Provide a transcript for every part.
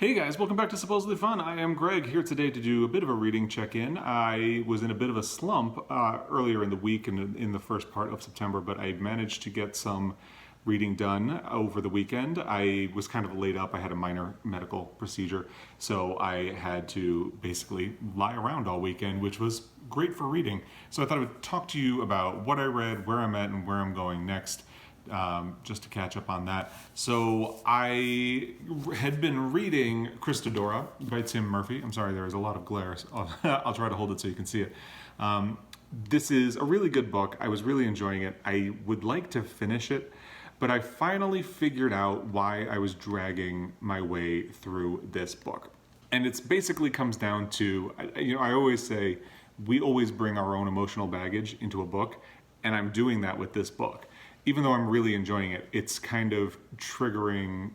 Hey guys, welcome back to Supposedly Fun. I am Greg here today to do a bit of a reading check-in. I was in a bit of a slump earlier in the week and in the first part of September, but I managed to get some reading done over the weekend. I was kind of laid up. I had a minor medical procedure, so I had to basically lie around all weekend, which was great for reading. So I thought I would talk to you about what I read, where I'm at, and where I'm going next. Just to catch up on that. So I had been reading Christodora by Tim Murphy. I'm sorry, there is a lot of glare. So I'll try to hold it so you can see it. This is a really good book. I was really enjoying it. I would like to finish it, but I finally figured out why I was dragging my way through this book. And it basically comes down to, I always say, we always bring our own emotional baggage into a book, and I'm doing that with this book. Even though I'm really enjoying it, it's kind of triggering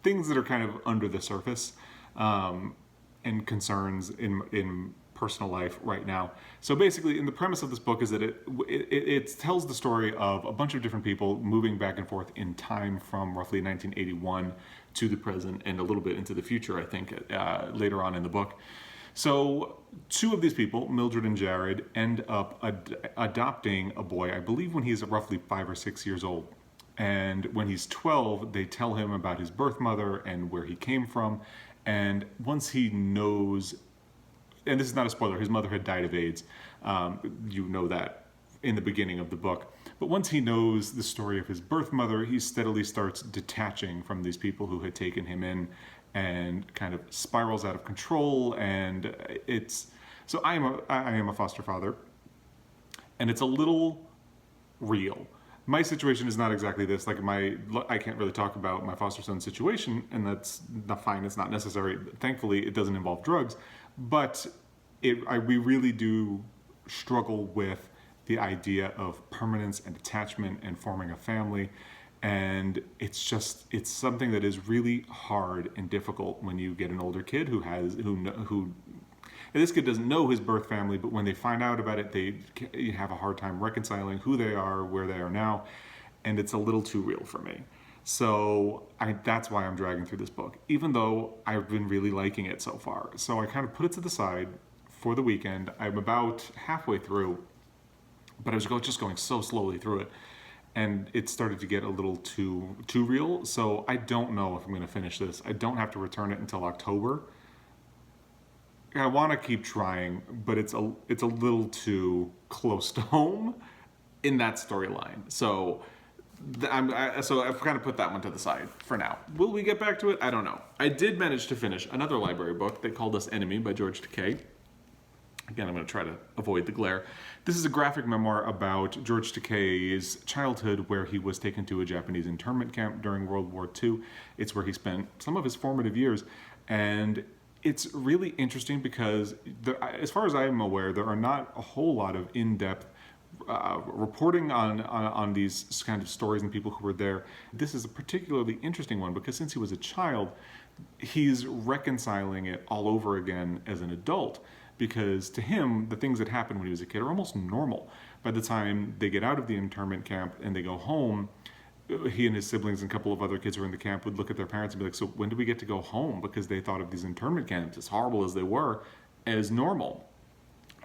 things that are kind of under the surface and concerns in personal life right now. So basically, in the premise of this book is that it tells the story of a bunch of different people moving back and forth in time from roughly 1981 to the present and a little bit into the future, I think, later on in the book. So two of these people, Mildred and Jared, end up adopting a boy, I believe when he's roughly 5 or 6 years old. And when he's 12, they tell him about his birth mother and where he came from. And once he knows, and this is not a spoiler, his mother had died of AIDS. You know that in the beginning of the book. But once he knows the story of his birth mother, he steadily starts detaching from these people who had taken him in and kind of spirals out of control. And so I am a foster father, and it's a little real. My situation is not exactly this. I can't really talk about my foster son situation, and that's not fine. It's not necessary. Thankfully, it doesn't involve drugs, but we really do struggle with the idea of permanence and attachment and forming a family. And it's something that is really hard and difficult when you get an older kid who and this kid doesn't know his birth family, but when they find out about it, they have a hard time reconciling who they are, where they are now, and it's a little too real for me. So that's why I'm dragging through this book, even though I've been really liking it so far. So I kind of put it to the side for the weekend. I'm about halfway through, but I was just going so slowly through it. And it started to get a little too real, so I don't know if I'm going to finish this. I don't have to return it until October. I want to keep trying, but it's a little too close to home in that storyline. So I've kind of put that one to the side for now. Will we get back to it? I don't know. I did manage to finish another library book. They called Us Enemy by George Takei. Again, I'm going to try to avoid the glare. This is a graphic memoir about George Takei's childhood, where he was taken to a Japanese internment camp during World War II. It's where he spent some of his formative years. And it's really interesting because, as far as I'm aware, there are not a whole lot of in-depth reporting on these kind of stories and people who were there. This is a particularly interesting one because since he was a child, he's reconciling it all over again as an adult. Because to him, the things that happened when he was a kid are almost normal. By the time they get out of the internment camp and they go home, he and his siblings and a couple of other kids who were in the camp would look at their parents and be like, so when do we get to go home? Because they thought of these internment camps, as horrible as they were, as normal.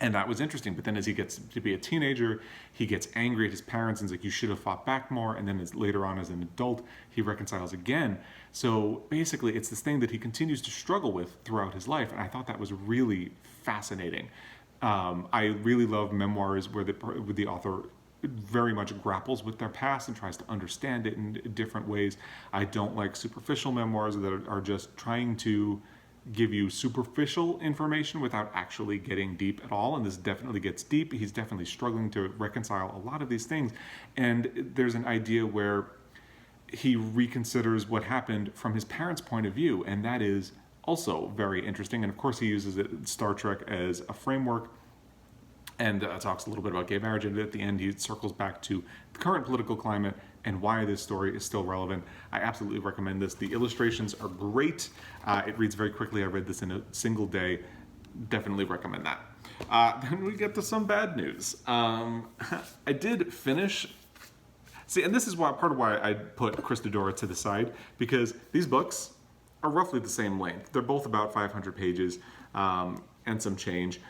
And that was interesting. But then as he gets to be a teenager, he gets angry at his parents and is like, you should have fought back more. And then later on as an adult, he reconciles again. So basically, it's this thing that he continues to struggle with throughout his life. And I thought that was really fascinating. I really love memoirs where the author very much grapples with their past and tries to understand it in different ways. I don't like superficial memoirs that are just trying to give you superficial information without actually getting deep at all. And this definitely gets deep. He's definitely struggling to reconcile a lot of these things. And there's an idea where he reconsiders what happened from his parents' point of view. And that is also very interesting. And of course, he uses Star Trek as a framework and talks a little bit about gay marriage. And at the end, he circles back to the current political climate and why this story is still relevant. I absolutely recommend this. The illustrations are great. It reads very quickly. I read this in a single day. Definitely recommend that. Then we get to some bad news. I did finish. See, and this is part of why I put Christodora to the side, because these books are roughly the same length. They're both about 500 pages and some change.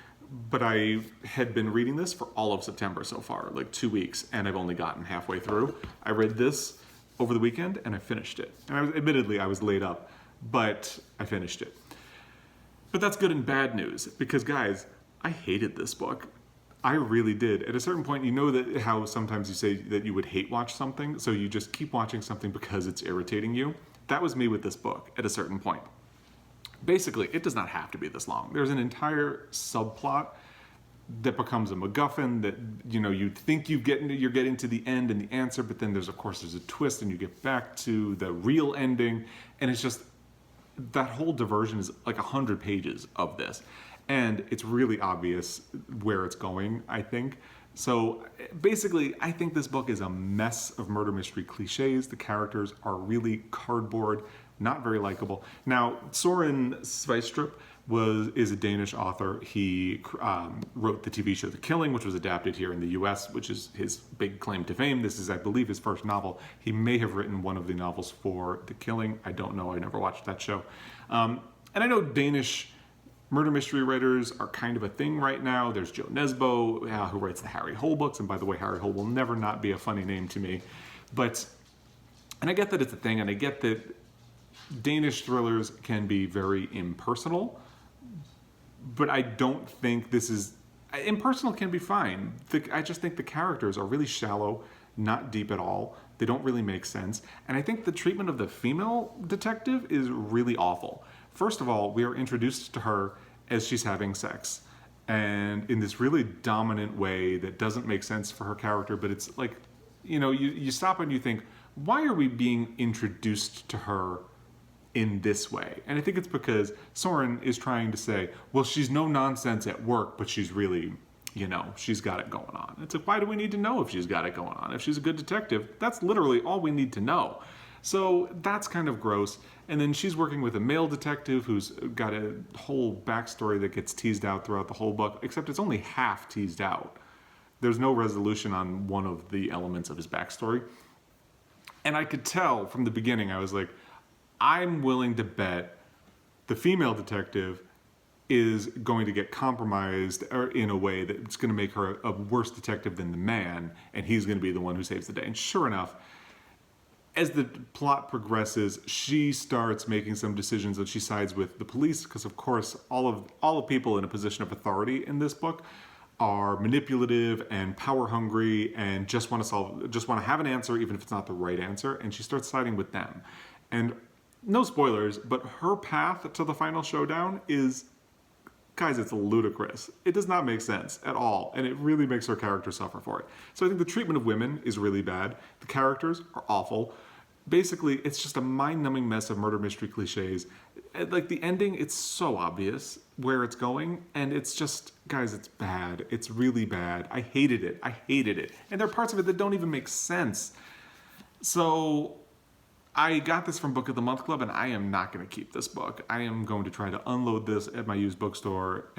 But I had been reading this for all of September so far, like 2 weeks, and I've only gotten halfway through. I read this over the weekend and I finished it. And admittedly, I was laid up, but I finished it. But that's good and bad news, because guys, I hated this book. I really did. At a certain point, you know that how sometimes you say that you would hate watch something, so you just keep watching something because it's irritating you. That was me with this book at a certain point. Basically, it does not have to be this long. There's an entire subplot that becomes a MacGuffin that, you know, you think you're getting to the end and the answer, but then there's a twist and you get back to the real ending, and it's just, that whole diversion is like 100 pages of this. And it's really obvious where it's going, I think. So basically, I think this book is a mess of murder mystery cliches. The characters are really cardboard, not very likable. Now, Soren Sveistrup is a Danish author. He wrote the TV show The Killing, which was adapted here in the US, which is his big claim to fame. This is, I believe, his first novel. He may have written one of the novels for The Killing. I don't know. I never watched that show. And I know Danish murder mystery writers are kind of a thing right now. There's Joe Nesbo, who writes the Harry Hole books. And by the way, Harry Hole will never not be a funny name to me. And I get that it's a thing, and I get that Danish thrillers can be very impersonal, but I don't think this is... Impersonal can be fine. I just think the characters are really shallow, not deep at all. They don't really make sense. And I think the treatment of the female detective is really awful. First of all, we are introduced to her as she's having sex, and in this really dominant way that doesn't make sense for her character, but it's like, you know, you stop and you think, why are we being introduced to her in this way? And I think it's because Soren is trying to say, well, she's no nonsense at work, but she's really, you know, she's got it going on. It's like, why do we need to know if she's got it going on? If she's a good detective, that's literally all we need to know. So that's kind of gross. And then she's working with a male detective who's got a whole backstory that gets teased out throughout the whole book, except it's only half teased out. There's no resolution on one of the elements of his backstory. And I could tell from the beginning, I was like, I'm willing to bet the female detective is going to get compromised in a way that's going to make her a worse detective than the man, and he's going to be the one who saves the day. And sure enough, as the plot progresses, she starts making some decisions that she sides with the police, because of course all the people in a position of authority in this book are manipulative and power hungry and just want to have an answer even if it's not the right answer, and she starts siding with them. And no spoilers, but her path to the final showdown is, guys, it's ludicrous. It does not make sense at all, and it really makes her character suffer for it. So I think the treatment of women is really bad. The characters are awful. Basically, it's just a mind-numbing mess of murder mystery cliches. Like, the ending, it's so obvious where it's going, and it's just, guys, it's bad. It's really bad. I hated it. And there are parts of it that don't even make sense. So I got this from Book of the Month Club, and I am not going to keep this book. I am going to try to unload this at my used bookstore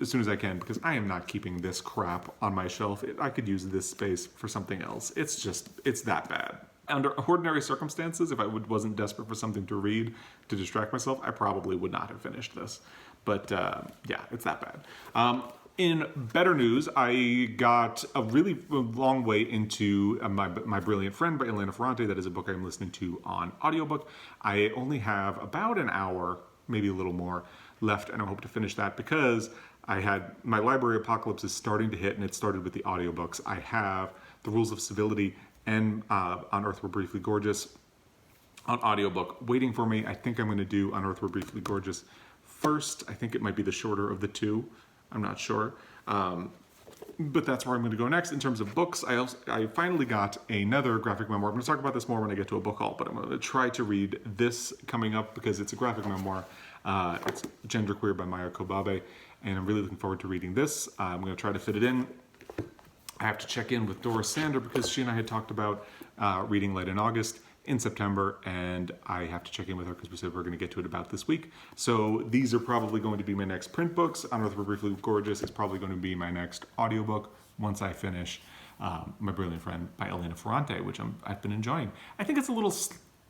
as soon as I can, because I am not keeping this crap on my shelf. I could use this space for something else. It's that bad. Under ordinary circumstances, if I wasn't desperate for something to read to distract myself, I probably would not have finished this. But yeah, it's that bad. In better news, I got a really long way into My Brilliant Friend by Elena Ferrante. That is a book I'm listening to on audiobook. I only have about an hour, maybe a little more, left, and I hope to finish that because my library apocalypse is starting to hit, and it started with the audiobooks. I have The Rules of Civility and On Earth We're Briefly Gorgeous on audiobook waiting for me. I think I'm going to do On Earth We're Briefly Gorgeous first. I think it might be the shorter of the two. I'm not sure. But that's where I'm going to go next. In terms of books, I finally got another graphic memoir. I'm going to talk about this more when I get to a book haul, but I'm going to try to read this coming up because it's a graphic memoir. It's Genderqueer by Maya Kobabe, and I'm really looking forward to reading this. I'm going to try to fit it in. I have to check in with Doris Sander because she and I had talked about reading Light in August in September, and I have to check in with her because we said we're going to get to it about this week. So these are probably going to be my next print books. On Earth We're Briefly Gorgeous is probably going to be my next audiobook once I finish My Brilliant Friend by Elena Ferrante, which I've been enjoying. I think it's a little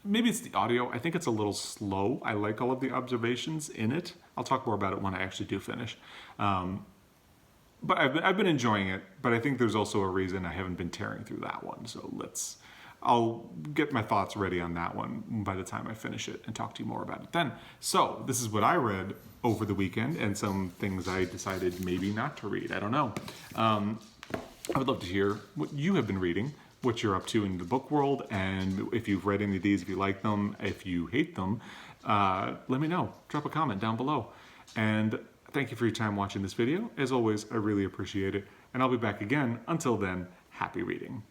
maybe it's the audio. I think it's a little slow. I like all of the observations in it. I'll talk more about it when I actually do finish. But I've been enjoying it, but I think there's also a reason I haven't been tearing through that one. So I'll get my thoughts ready on that one by the time I finish it and talk to you more about it then. So this is what I read over the weekend and some things I decided maybe not to read. I don't know. I would love to hear what you have been reading, what you're up to in the book world, and if you've read any of these, if you like them, if you hate them, let me know. Drop a comment down below. And thank you for your time watching this video. As always, I really appreciate it. And I'll be back again. Until then, happy reading.